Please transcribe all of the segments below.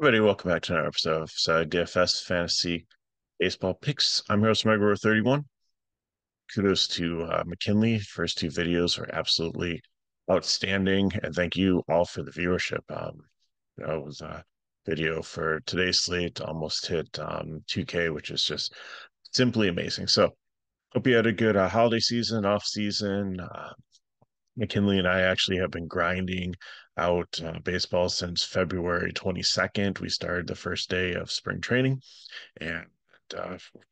Everybody, welcome back to another episode of FSi DFS Fantasy Baseball Picks. I'm your host, Megro31. Kudos to McKinley. First two videos were absolutely outstanding, and thank you all for the viewership. It was a video for today's slate, almost hit 2K, which is just simply amazing. So, hope you had a good holiday season, off season. McKinley and I actually have been grinding out baseball since February 22nd. We started the first day of spring training and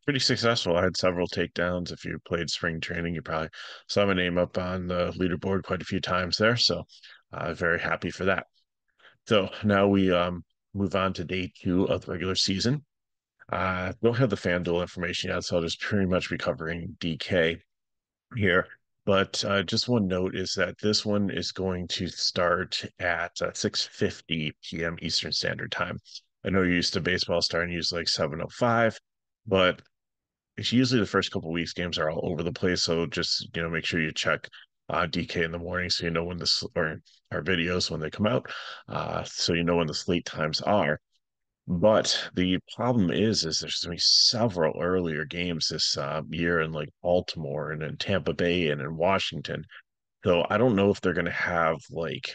pretty successful. I had several takedowns. If you played spring training, you probably saw my name up on the leaderboard quite a few times there. So very happy for that. So now we move on to day two of the regular season. Don't have the FanDuel information yet, so I'll just pretty much be covering DK here. But just one note is that this one is going to start at 6:50 p.m. Eastern Standard Time. I know you're used to baseball starting usually like 7:05, but it's usually the first couple of weeks games are all over the place. So just make sure you check DK in the morning so you know when or our videos when they come out, so you know when the slate times are. But the problem is there's going to be several earlier games this year in like Baltimore and in Tampa Bay and in Washington. So I don't know if they're going to have like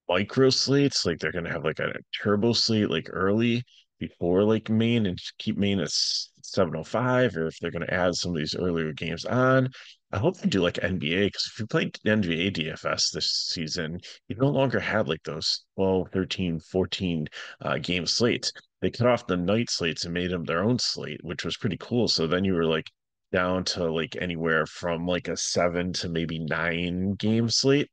micro slates, like they're going to have like a turbo slate like early before like Maine and keep Maine at 7:05, or if they're going to add some of these earlier games on. I hope they do like NBA, because if you played NBA DFS this season, you no longer had like those 12, 13, 14 game slates. They cut off the night slates and made them their own slate, which was pretty cool. So then you were like down to like anywhere from like a 7 to maybe 9 game slate,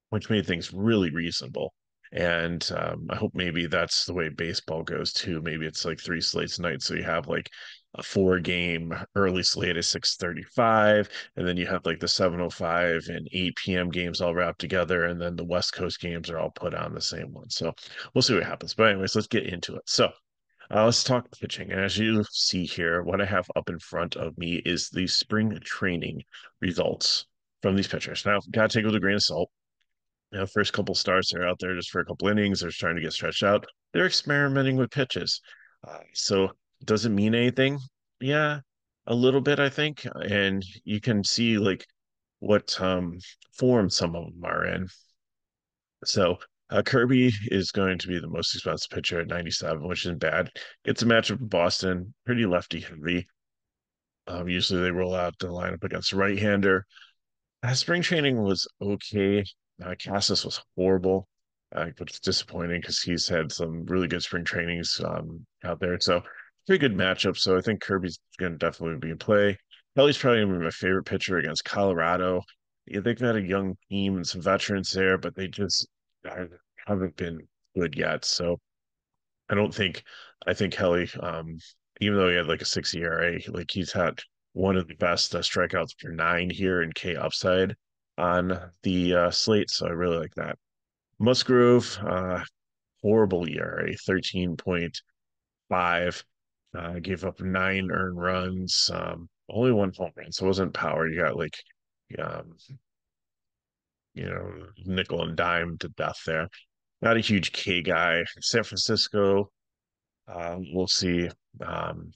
which made things really reasonable. And I hope maybe that's the way baseball goes too. Maybe it's like three slates a night, so you have like a four-game early slate at 6:35, and then you have like the 7:05 and 8 p.m. games all wrapped together, and then the West Coast games are all put on the same one. So we'll see what happens. But anyways, let's get into it. So let's talk pitching. And as you see here, what I have up in front of me is the spring training results from these pitchers. Now, gotta take it with a grain of salt. First couple starts, they're out there just for a couple innings. They're trying to get stretched out. They're experimenting with pitches. So does it mean anything? Yeah, a little bit, I think. And you can see like what form some of them are in. So Kirby is going to be the most expensive pitcher at 97, which isn't bad. Gets a matchup with Boston, pretty lefty heavy. Usually they roll out the lineup against a right-hander. Spring training was okay. Cassis was horrible, which is disappointing because he's had some really good spring trainings out there. So pretty good matchup. So I think Kirby's going to definitely be in play. Kelly's probably going to be my favorite pitcher against Colorado. Yeah, they've got a young team and some veterans there, but they just haven't been good yet. So I don't think I think Kelly, even though he had like a 6 ERA, like he's had one of the best strikeouts per nine here in K upside on the slate. So I really like that. Musgrove, horrible ERA, 13.5. Gave up nine earned runs, only one home run, so it wasn't power. You got like um, nickel and dime to death there. Not a huge K guy. San Francisco, we'll see. Um,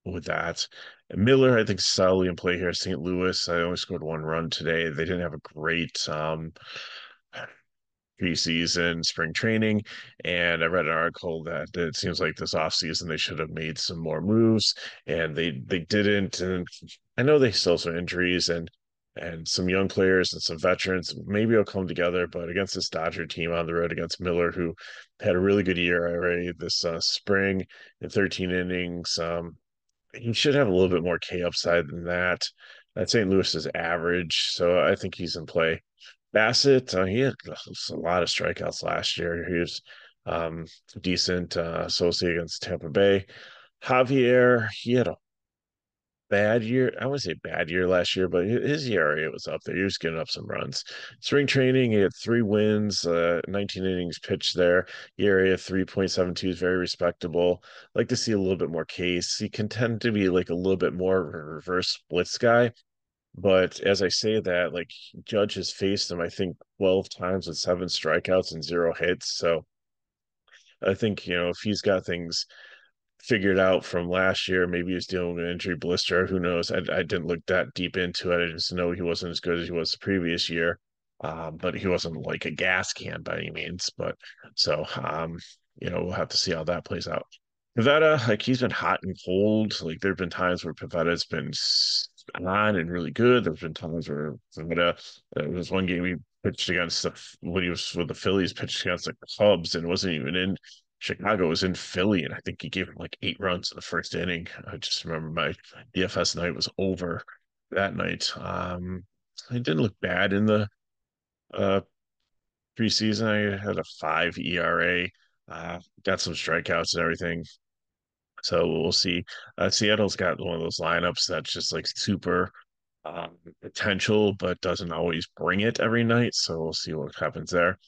with that. Miller, I think, solidly in play here. St. Louis, I only scored one run today. They didn't have a great preseason spring training. And I read an article that it seems like this offseason they should have made some more moves, and they didn't. And I know they still have some injuries and some young players and some veterans. Maybe it'll come together, but against this Dodger team on the road against Miller, who had a really good year already this spring in 13 innings. He should have a little bit more K upside than that. That St. Louis is average, so I think he's in play. Bassett, he had a lot of strikeouts last year. He was decent associate against Tampa Bay. Javier, he had a bad year. I wouldn't say bad year last year, but his ERA was up there. He was getting up some runs. Spring training, he had 3 wins, 19 innings pitched there. ERA of 3.72 is very respectable. Like to see a little bit more case. He can tend to be like a little bit more of a reverse splits guy. But as I say that, like Judge has faced him, I think 12 times with seven strikeouts and zero hits. So I think, if he's got things figured out from last year, maybe he's dealing with an injury blister. Who knows? I didn't look that deep into it. I just know he wasn't as good as he was the previous year. But he wasn't like a gas can by any means. But so, we'll have to see how that plays out. Pavetta, like he's been hot and cold. Like there have been times where Pavetta's been on and really good. There's been times where Pavetta, there was one game he pitched against when he was with the Phillies, pitched against the Cubs and wasn't even in Chicago, was in Philly, and I think he gave him like 8 runs in the first inning. I just remember my DFS night was over that night. It didn't look bad in the uh preseason. I had a 5 ERA, got some strikeouts and everything. So we'll see. Seattle's got one of those lineups that's just like super potential, but doesn't always bring it every night. So we'll see what happens there.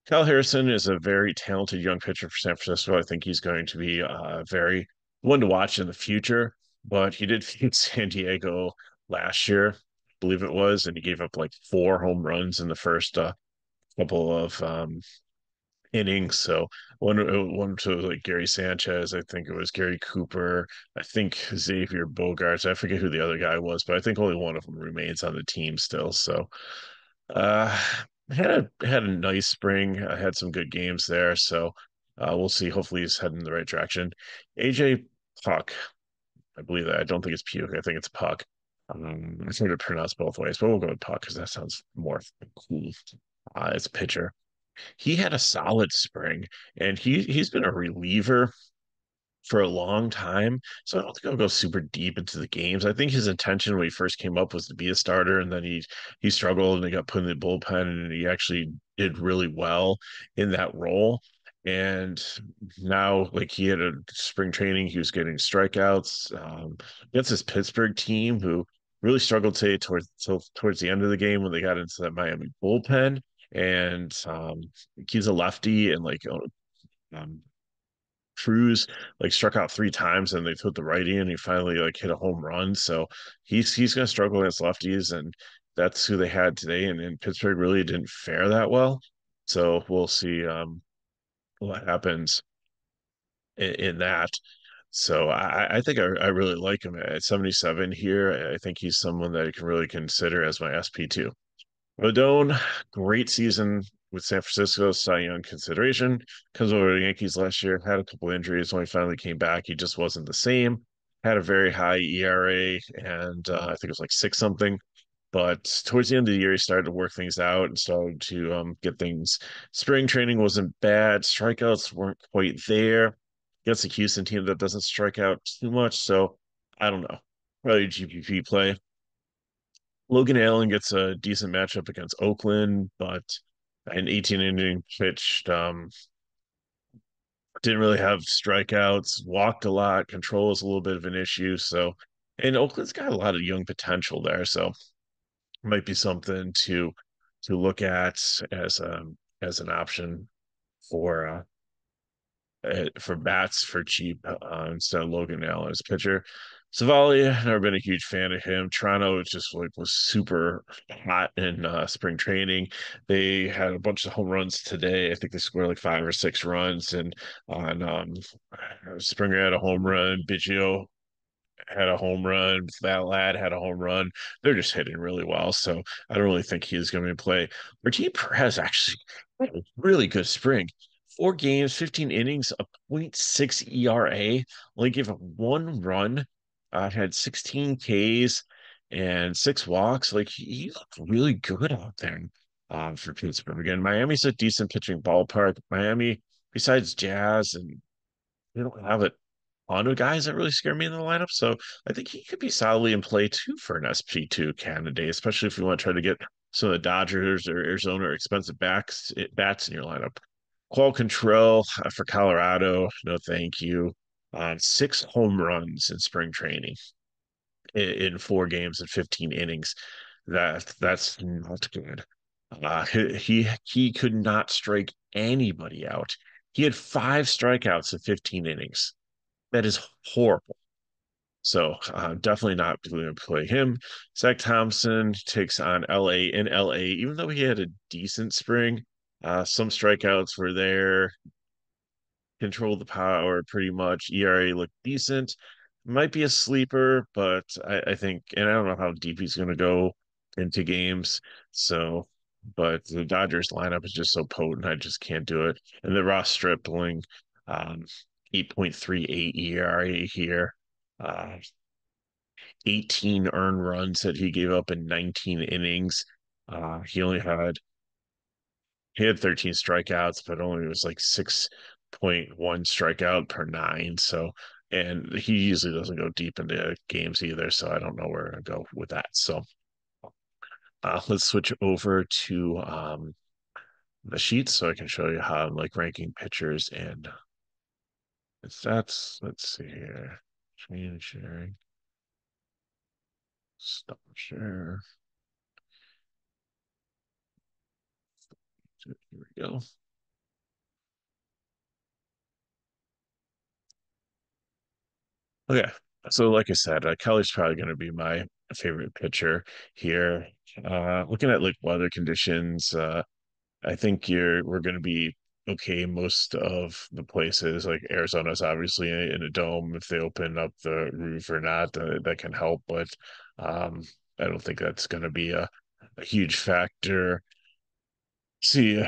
Kyle Harrison is a very talented young pitcher for San Francisco. I think he's going to be very one to watch in the future. But he did feed San Diego last year, I believe it was, and he gave up like 4 home runs in the first couple of innings. So one to like Gary Sanchez, I think it was Gary Cooper, I think Xavier Bogaerts. I forget who the other guy was, but I think only one of them remains on the team still. So uh had a nice spring. I had some good games there. So we'll see. Hopefully he's heading in the right direction. AJ Puck, I believe that. I don't think it's Puke. I think it's Puck. I think to pronounce both ways, but we'll go with Puck because that sounds more cool. As a pitcher. He had a solid spring, and he's been a reliever for a long time. So I don't think I'll go super deep into the games. I think his intention when he first came up was to be a starter, and then he struggled and he got put in the bullpen, and he actually did really well in that role. And now, like he had a spring training, he was getting strikeouts against this Pittsburgh team who really struggled say towards the end of the game when they got into that Miami bullpen. And he's a lefty, and like um, Cruz like struck out 3 times and they put the righty and he finally like hit a home run. So he's gonna struggle against lefties, and that's who they had today. And Pittsburgh really didn't fare that well. So we'll see what happens in that. So I think I really like him at 77 here. I think he's someone that you can really consider as my SP2. Rodon, great season with San Francisco, Cy Young consideration. Comes over to the Yankees last year, had a couple injuries. When he finally came back, he just wasn't the same. Had a very high ERA, and I think it was like 6 something. But towards the end of the year, he started to work things out and started to get things. Spring training wasn't bad. Strikeouts weren't quite there. Against a Houston team that doesn't strike out too much. So I don't know. Probably GPP play. Logan Allen gets a decent matchup against Oakland, but an 18 inning pitched, didn't really have strikeouts, walked a lot, control is a little bit of an issue. So, and Oakland's got a lot of young potential there, so might be something to look at as an option for for bats for cheap instead of Logan Allen as a pitcher. Savali, never been a huge fan of him. Toronto just like was super hot in spring training. They had a bunch of home runs today. I think they scored like 5 or 6 runs, and on Springer had a home run. Biggio had a home run. That lad had a home run. They're just hitting really well. So I don't really think he's going to play. Martin Perez actually had a really good spring. 4 games, 15 innings, a .6 ERA, only gave up 1 run, had 16 Ks and 6 walks. Like he looked really good out there for Pittsburgh. Again, Miami's a decent pitching ballpark. Miami, besides Jazz, and they don't have a ton of guys that really scare me in the lineup. So I think he could be solidly in play too for an SP2 candidate, especially if you want to try to get some of the Dodgers or Arizona or expensive bats in your lineup. Qual Control for Colorado, no thank you. 6 home runs in spring training in 4 games and 15 innings. That's not good. He could not strike anybody out. He had 5 strikeouts in 15 innings. That is horrible. So definitely not going to play him. Zach Thompson takes on LA in LA, even though he had a decent spring. Some strikeouts were there. control the power pretty much. ERA looked decent. Might be a sleeper, but I think, and I don't know how deep he's going to go into games. So, but the Dodgers lineup is just so potent. I just can't do it. And the Ross Stripling, um, 8.38 ERA here. Uh, 18 earned runs that he gave up in 19 innings. He had 13 strikeouts, but only was like 6.1 strikeout per nine. So, and he usually doesn't go deep into games either. So I don't know where to go with that. So let's switch over to the sheets so I can show you how I'm like ranking pitchers and stats. Let's see here. Screen sharing. Stop share. Here we go. Okay. So, like I said, Kelly's probably going to be my favorite pitcher here. Looking at like weather conditions, I think we're going to be okay most of the places. Like Arizona's obviously in a dome. If they open up the roof or not, that can help. But um, I don't think that's going to be a huge factor. See,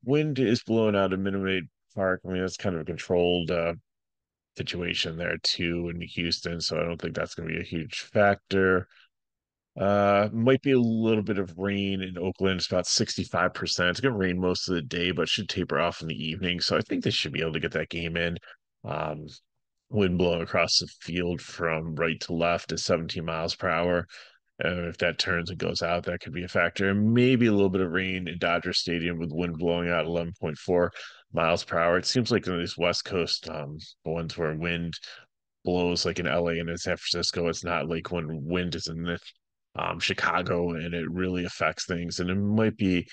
wind is blowing out of Minute Maid Park. I mean, that's kind of a controlled situation there too in Houston, so I don't think that's going to be a huge factor. Might be a little bit of rain in Oakland. It's about 65%. It's going to rain most of the day, but should taper off in the evening. So I think they should be able to get that game in. Um, Wind blowing across the field from right to left at 17 miles per hour. If that turns and goes out, that could be a factor. Maybe a little bit of rain in Dodger Stadium with wind blowing out 11.4 miles per hour. It seems like in these West Coast ones where wind blows like in LA and in San Francisco, it's not like when wind is in the Chicago and it really affects things. And it might be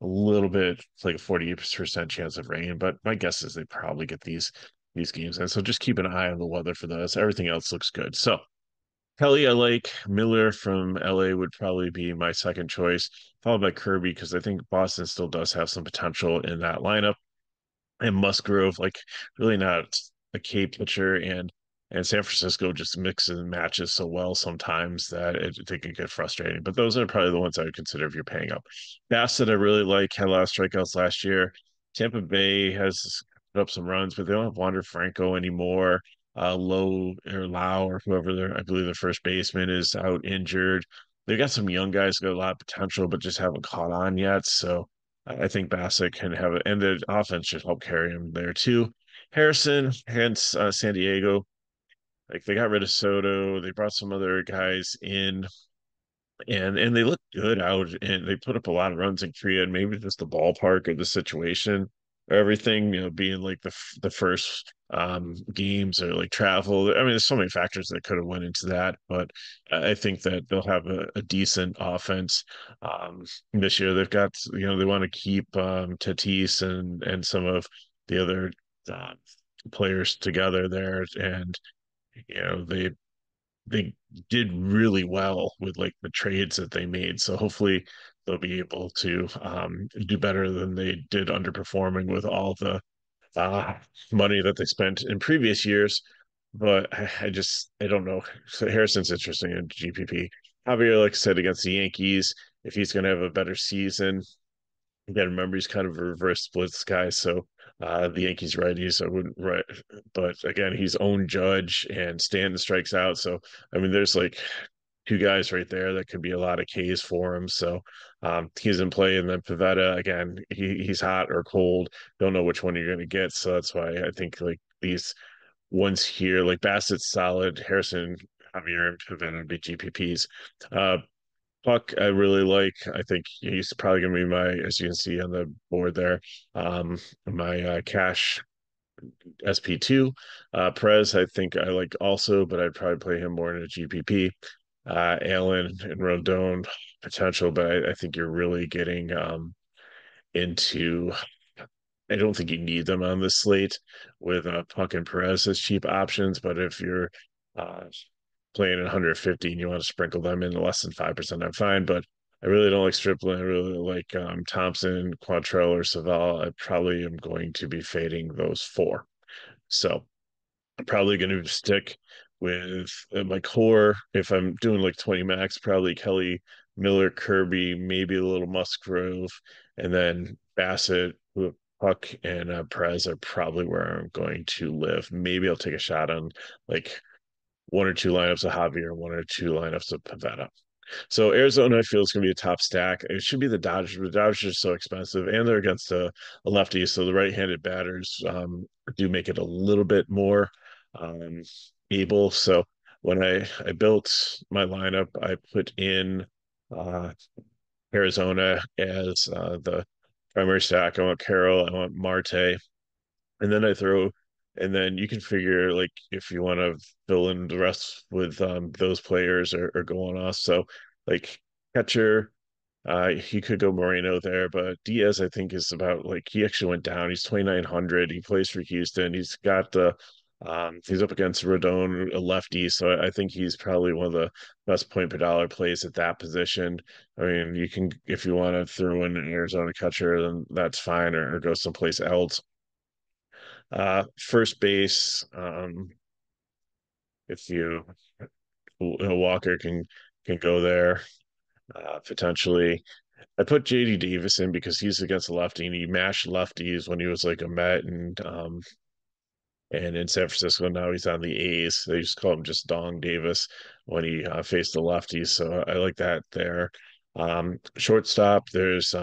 a little bit like a 48% chance of rain, but my guess is they probably get these games. And so just keep an eye on the weather for those. Everything else looks good. So Kelly, I like Miller from LA would probably be my second choice, followed by Kirby because I think Boston still does have some potential in that lineup. And Musgrove, like really not a K pitcher, and San Francisco just mixes and matches so well sometimes that it can get frustrating. But those are probably the ones I would consider if you're paying up. Bassett, I really like, had a lot of strikeouts last year. Tampa Bay has put up some runs, but they don't have Wander Franco anymore. Low or Lau or whoever I believe the first baseman is out injured. They've got some young guys who got a lot of potential, but just haven't caught on yet. So I think Bassett can have it, and the offense should help carry him there too. Harrison, hence San Diego, like they got rid of Soto, they brought some other guys in, and they look good out, and they put up a lot of runs in Korea, and maybe just the ballpark or the situation or everything, being like the first games or like travel. I mean, there's so many factors that could have went into that, but I think that they'll have a decent offense this year. They've got, they want to keep Tatis and some of the other uh, players together there, and they did really well with like the trades that they made. So hopefully they'll be able to do better than they did underperforming with all the uh, money that they spent in previous years. But I don't know. So Harrison's interesting in GPP. Javier, like I said, against the Yankees, if he's going to have a better season, you got to remember he's kind of a reverse splits guy. So the Yankees righties, I wouldn't right, but again, he's own Judge and Stanton strikes out. So I mean, there's like two guys right there that could be a lot of Ks for him. So he's in play, and then Pavetta again, he's hot or cold. Don't know which one you're going to get. So that's why I think like these ones here, like Bassett's solid, Harrison, Javier, and Pavetta be GPPs. Uh, Puck, I really like. I think he's probably going to be my, as you can see on the board there, my cash SP2. Perez, I think I like also, but I'd probably play him more in a GPP. Allen and Rodon potential, but I think you're really getting into. I don't think you need them on this slate with Puck and Perez as cheap options, but if you're uh, playing at 150 and you want to sprinkle them in less than 5%, I'm fine. But I really don't like Stripling. I really like Thompson, Quantrell, or Savell. I probably am going to be fading those four. So I'm probably going to stick with my core. If I'm doing like 20 max, probably Kelly, Miller, Kirby, maybe a little Musgrove, and then Bassett, Puck, and Perez are probably where I'm going to live. Maybe I'll take a shot on like one or two lineups of Javier, one or two lineups of Pavetta. So Arizona, I feel is going to be a top stack. It should be the Dodgers, but the Dodgers are so expensive, and they're against a lefty, so the right-handed batters do make it a little bit more um, able. So when I built my lineup, I put in uh, Arizona as the primary stack. I want Carroll, I want Marte, and then I throw, and then you can figure like if you want to fill in the rest with those players or go on off. So like catcher, he could go Moreno there, but Diaz I think is about like he actually went down. He's 2,900. He plays for Houston. He's got the he's up against Rodon, a lefty, so I think he's probably one of the best point per dollar plays at that position. I mean, you can if you want to throw in an Arizona catcher, then that's fine, or go someplace else. First base, if you Walker can go there potentially. I put JD Davis in because he's against the lefty and he mashed lefties when he was like a Met and in San Francisco. Now he's on the A's. They just call him just Dong Davis when he faced the lefties. So I like that there. Shortstop, there's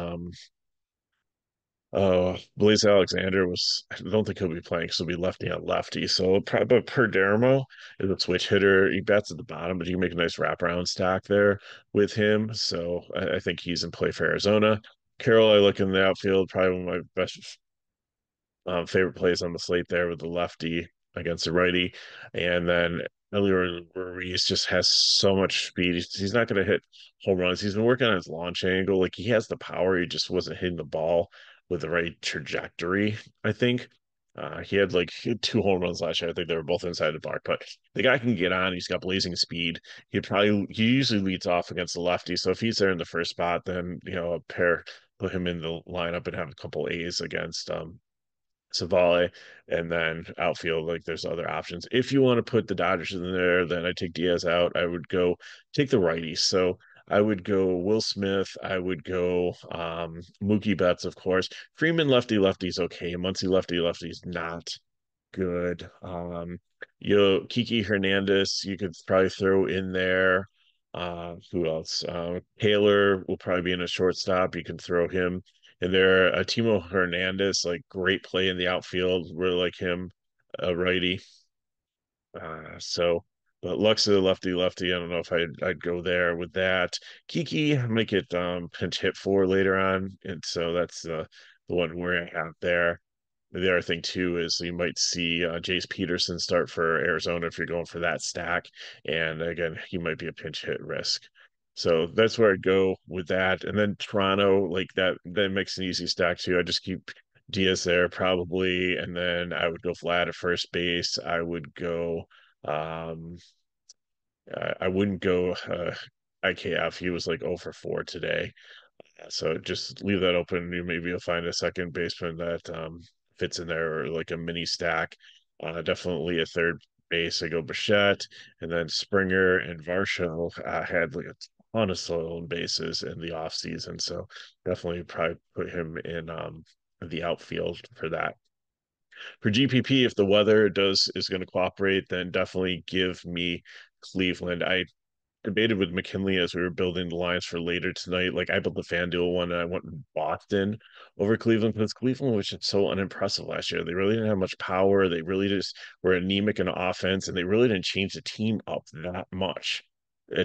Blaze Alexander was, I don't think he'll be playing because he'll be lefty on lefty. So probably, but Perdermo is a switch hitter. He bats at the bottom, but you can make a nice wraparound stack there with him. So I think he's in play for Arizona. Carroll, I look in the outfield, probably one of my best favorite plays on the slate there with the lefty against the righty. And then Elliot Ruiz just has so much speed. He's not going to hit home runs. He's been working on his launch angle. Like he has the power. He just wasn't hitting the ball with the right trajectory, I think. He had two home runs last year. I think they were both inside the park, but the guy can get on. He's got blazing speed. He usually leads off against the lefty. So if he's there in the first spot, then a pair put him in the lineup and have a couple A's against Savale, and then outfield, like there's other options. If you want to put the Dodgers in there, then I take Diaz out. I would go take the righties. So I would go Will Smith. I would go Mookie Betts, of course. Freeman lefty's okay. Muncy lefty's not good. Kiki Hernandez, you could probably throw in there. Who else? Taylor will probably be in a shortstop. You can throw him in there. Timo Hernandez, like great play in the outfield. Really like him, a righty. So, but Lux is a lefty. I don't know if I'd go there with that. Kiki I might get pinch hit for later on, and so that's the one we're at there. The other thing too is you might see Jace Peterson start for Arizona if you're going for that stack, and again he might be a pinch hit risk. So that's where I'd go with that, and then Toronto like that makes an easy stack too. I just keep Diaz there probably, and then I would go Vlad at first base. I would go. Um, I wouldn't go IKF. He was like 0 for 4 today. So just leave that open. Maybe you'll find a second baseman that fits in there or like a mini stack. Definitely a third base. I go Bichette, and then Springer and Varsho had like a ton of stolen bases in the off season. So definitely probably put him in the outfield for that. For GPP, if the weather does is going to cooperate, then definitely give me Cleveland. I debated with McKinley as we were building the lines for later tonight. Like I built the FanDuel one and I went with Boston over Cleveland because Cleveland was just so unimpressive last year. They really didn't have much power. They really just were anemic in offense and they really didn't change the team up that much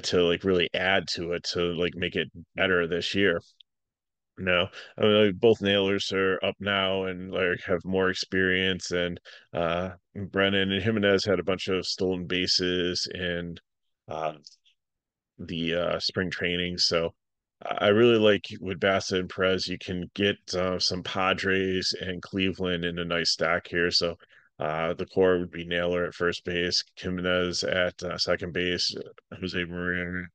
to like really add to it to like make it better this year. No, I mean like, both nailers are up now and like have more experience and Brennan and Jimenez had a bunch of stolen bases and uh the spring training. So I really like with Bassett and Perez, you can get some Padres and Cleveland in a nice stack here. So the core would be Naylor at first base, Jimenez at second base, Jose Maria.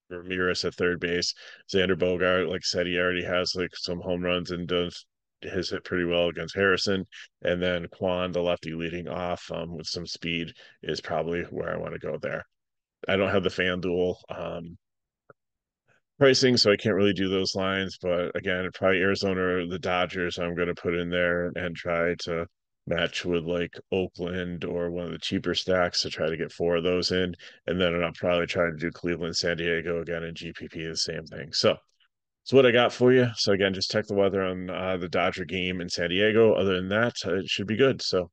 Ramirez at third base. Xander Bogart, like I said, he already has like some home runs and does has hit pretty well against Harrison. And then Quan, the lefty leading off with some speed, is probably where I want to go there. I don't have the FanDuel pricing, so I can't really do those lines. But again, probably Arizona or the Dodgers, I'm going to put in there and try to match with like Oakland or one of the cheaper stacks to try to get four of those in. And then I'll probably try to do Cleveland, San Diego again in GPP, the same thing. So that's what I got for you. So again, just check the weather on the Dodger game in San Diego. Other than that, it should be good. So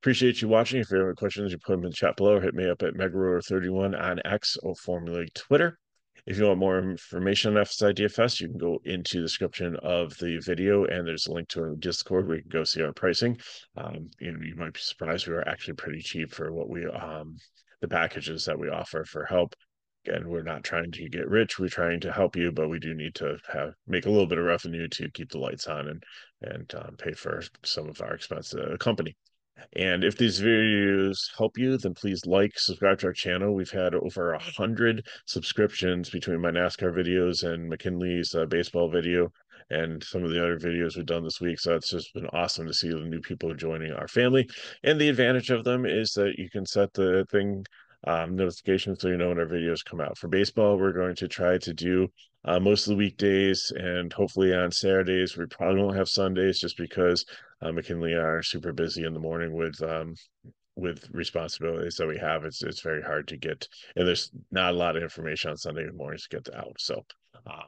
appreciate you watching. If you have any questions, you put them in the chat below. Or hit me up at MegaRotor31 on X or formerly Twitter. If you want more information on FSi DFS, you can go into the description of the video, and there's a link to our Discord where you can go see our pricing. You might be surprised we are actually pretty cheap for what we the packages that we offer for help. Again, we're not trying to get rich. We're trying to help you, but we do need to make a little bit of revenue to keep the lights on and pay for some of our expenses at the company. And if these videos help you, then please like, subscribe to our channel. We've had over 100 subscriptions between my NASCAR videos and McKinley's baseball video and some of the other videos we've done this week. So it's just been awesome to see the new people joining our family. And the advantage of them is that you can set the thing notifications so you know when our videos come out. For baseball, we're going to try to do most of the weekdays and hopefully on Saturdays. We probably won't have Sundays just because McKinley are super busy in the morning with responsibilities that we have. It's very hard to get, and there's not a lot of information on Sunday mornings to get out. So, uh,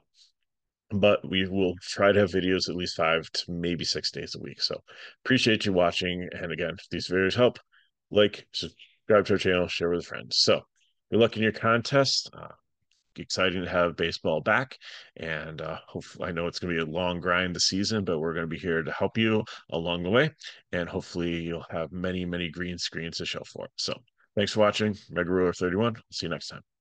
but we will try to have videos at least 5 to maybe 6 days a week. So, appreciate you watching. And again, if these videos help, like, subscribe to our channel, share with friends. So, good luck in your contest. Exciting to have baseball back, and hopefully, I know it's going to be a long grind this season, but we're going to be here to help you along the way, and hopefully you'll have many green screens to show for it. So thanks for watching. Mega Ruler 31. See you next time.